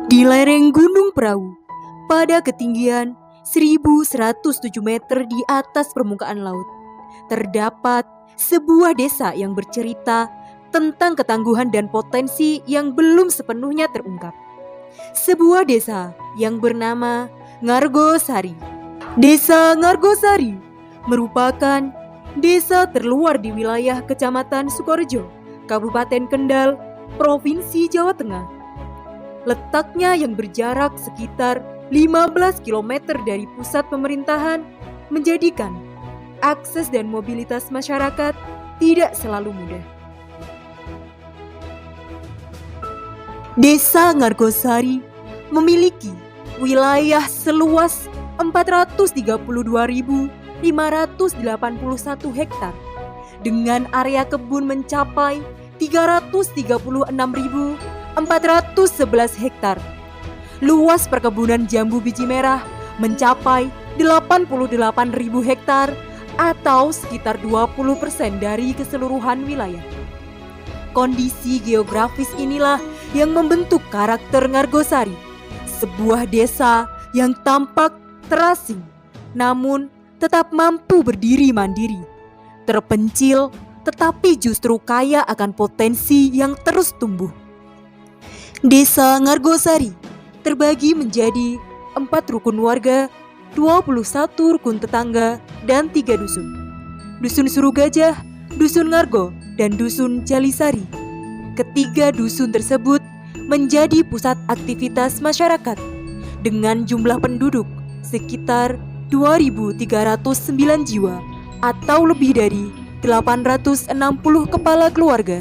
Di lereng Gunung Prau, pada ketinggian 1.107 meter di atas permukaan laut, terdapat sebuah desa yang bercerita tentang ketangguhan dan potensi yang belum sepenuhnya terungkap. Sebuah desa yang bernama Ngargosari. Desa Ngargosari merupakan desa terluar di wilayah Kecamatan Sukorejo, Kabupaten Kendal, Provinsi Jawa Tengah. Letaknya yang berjarak sekitar 15 km dari pusat pemerintahan menjadikan akses dan mobilitas masyarakat tidak selalu mudah. Desa Ngargosari memiliki wilayah seluas 432.581 hektar dengan area kebun mencapai 336.411 hektar. Luas perkebunan jambu biji merah mencapai 88.000 hektar atau sekitar 20% dari keseluruhan wilayah. Kondisi geografis inilah yang membentuk karakter Ngargosari, sebuah desa yang tampak terasing namun tetap mampu berdiri mandiri, terpencil tetapi justru kaya akan potensi yang terus tumbuh. Desa Ngargosari terbagi menjadi 4 rukun warga, 21 rukun tetangga, dan 3 dusun. Dusun Surugajah, Dusun Ngargo, dan Dusun Jalisari. Ketiga dusun tersebut menjadi pusat aktivitas masyarakat dengan jumlah penduduk sekitar 2.309 jiwa atau lebih dari 860 kepala keluarga.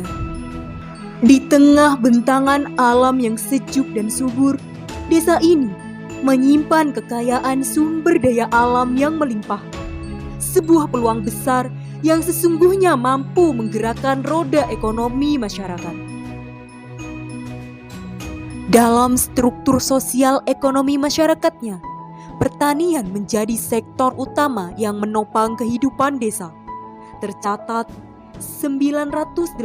Di tengah bentangan alam yang sejuk dan subur, desa ini menyimpan kekayaan sumber daya alam yang melimpah. Sebuah peluang besar yang sesungguhnya mampu menggerakkan roda ekonomi masyarakat. Dalam struktur sosial ekonomi masyarakatnya, pertanian menjadi sektor utama yang menopang kehidupan desa. Tercatat 981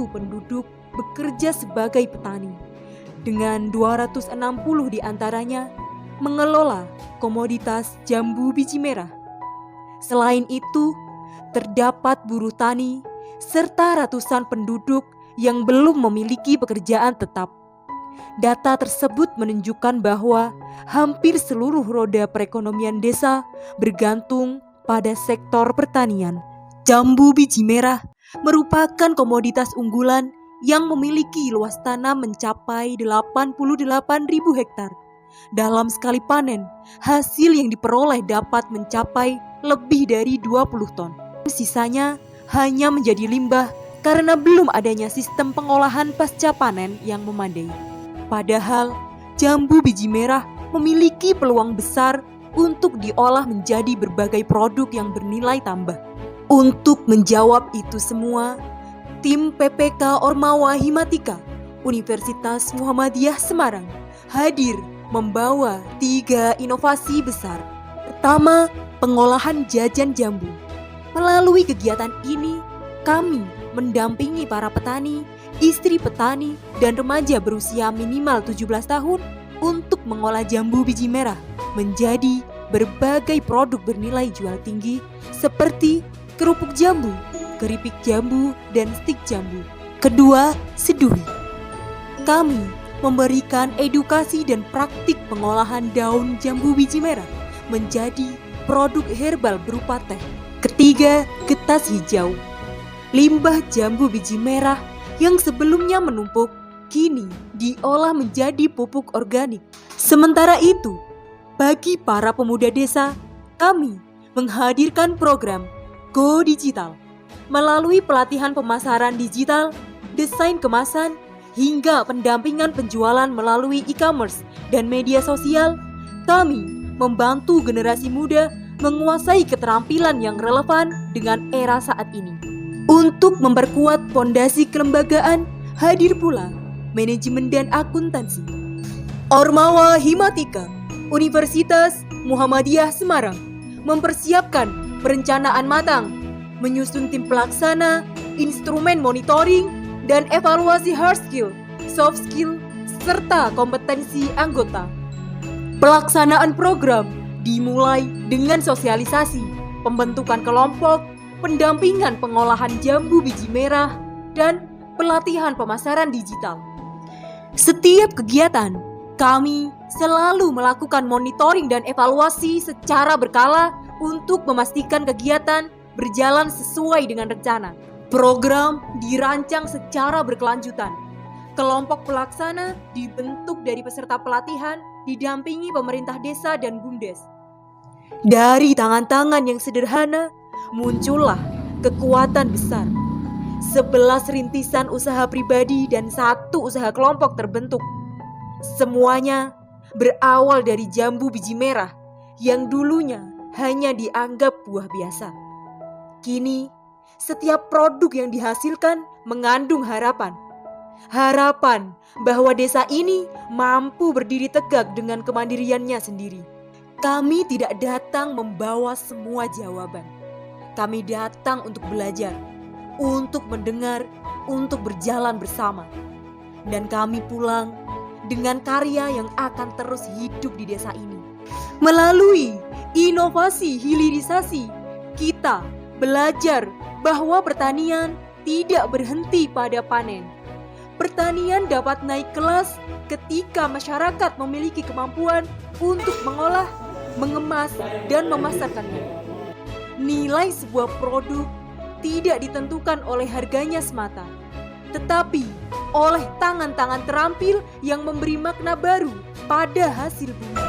penduduk bekerja sebagai petani, dengan 260 diantaranya mengelola komoditas jambu biji merah. Selain itu, terdapat buruh tani serta ratusan penduduk yang belum memiliki pekerjaan tetap. Data tersebut menunjukkan bahwa hampir seluruh roda perekonomian desa bergantung pada sektor pertanian. Jambu biji merah merupakan komoditas unggulan yang memiliki luas tanam mencapai 88.000 hektar. Dalam sekali panen, hasil yang diperoleh dapat mencapai lebih dari 20 ton. Sisanya hanya menjadi limbah karena belum adanya sistem pengolahan pasca panen yang memadai. Padahal, jambu biji merah memiliki peluang besar untuk diolah menjadi berbagai produk yang bernilai tambah. Untuk menjawab itu semua, tim PPK Ormawa Himatika Universitas Muhammadiyah Semarang hadir membawa 3 inovasi besar. Pertama, pengolahan jajan jambu. Melalui kegiatan ini, kami mendampingi para petani, istri petani, dan remaja berusia minimal 17 tahun untuk mengolah jambu biji merah menjadi berbagai produk bernilai jual tinggi seperti kerupuk jambu, keripik jambu, dan stik jambu. Kedua, seduhi. Kami memberikan edukasi dan praktik pengolahan daun jambu biji merah menjadi produk herbal berupa teh. Ketiga, getas hijau. Limbah jambu biji merah yang sebelumnya menumpuk kini diolah menjadi pupuk organik. Sementara itu, bagi para pemuda desa, kami menghadirkan program Go Digital melalui pelatihan pemasaran digital, desain kemasan, hingga pendampingan penjualan melalui e-commerce dan media sosial. Kami membantu generasi muda menguasai keterampilan yang relevan dengan era saat ini. Untuk memperkuat fondasi kelembagaan, hadir pula manajemen dan akuntansi. Ormawa Himatika Universitas Muhammadiyah Semarang mempersiapkan perencanaan matang, menyusun tim pelaksana, instrumen monitoring, dan evaluasi hard skill, soft skill, serta kompetensi anggota. Pelaksanaan program dimulai dengan sosialisasi, pembentukan kelompok, pendampingan pengolahan jambu biji merah, dan pelatihan pemasaran digital. Setiap kegiatan, kami selalu melakukan monitoring dan evaluasi secara berkala untuk memastikan kegiatan berjalan sesuai dengan rencana. Program dirancang secara berkelanjutan. Kelompok pelaksana dibentuk dari peserta pelatihan didampingi pemerintah desa dan BUMDes. Dari tangan-tangan yang sederhana, muncullah kekuatan besar. 11 rintisan usaha pribadi dan 1 usaha kelompok terbentuk. Semuanya berawal dari jambu biji merah yang dulunya hanya dianggap buah biasa. Kini, setiap produk yang dihasilkan mengandung harapan. Harapan bahwa desa ini mampu berdiri tegak dengan kemandiriannya sendiri. Kami tidak datang membawa semua jawaban. Kami datang untuk belajar, untuk mendengar, untuk berjalan bersama. Dan kami pulang dengan karya yang akan terus hidup di desa ini. Melalui inovasi hilirisasi, kita belajar bahwa pertanian tidak berhenti pada panen. Pertanian dapat naik kelas ketika masyarakat memiliki kemampuan untuk mengolah, mengemas, dan memasarkannya. Nilai sebuah produk tidak ditentukan oleh harganya semata, tetapi oleh tangan-tangan terampil yang memberi makna baru pada hasil bumi.